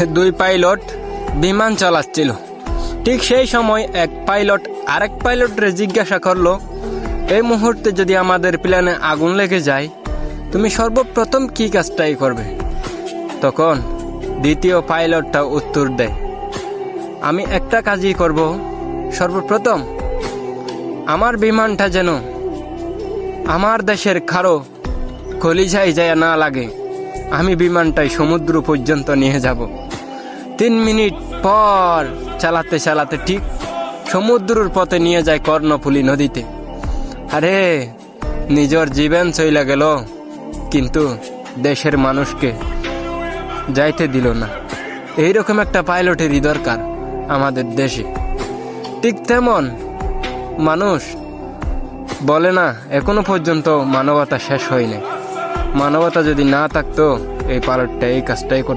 দুই পাইলট বিমান চালাচ্ছিল। ঠিক সেই সময় এক পাইলট আরেক পাইলটরে জিজ্ঞাসা করলো, এই মুহূর্তে যদি আমাদের প্লেনে আগুন লেগে যায় তুমি সর্বপ্রথম কি কাজটাই করবে? তখন দ্বিতীয় পাইলটটা উত্তর দেয়, আমি একটা কাজই করব, সর্বপ্রথম আমার বিমানটা যেন আমার দেশের কারো কলিজায় যায় না লাগে, আমি বিমানটাই সমুদ্র পর্যন্ত নিয়ে যাব। 3 মিনিট পর চালাতে চালাতে ঠিক সমুদ্রের পথে নিয়ে যায় কর্ণফুলী নদীতে। আরে নিজের জীবন চইলা গেল, কিন্তু দেশের মানুষকে যাইতে দিল না। এইরকম একটা পাইলটেরই দরকার আমাদের দেশে। ঠিক তেমন মানুষ বলে না, এখনো পর্যন্ত মানবতা শেষ হয়নি। মানবতা যদি না থাকতো এই পাইলটটা এই কাজটাই করতো।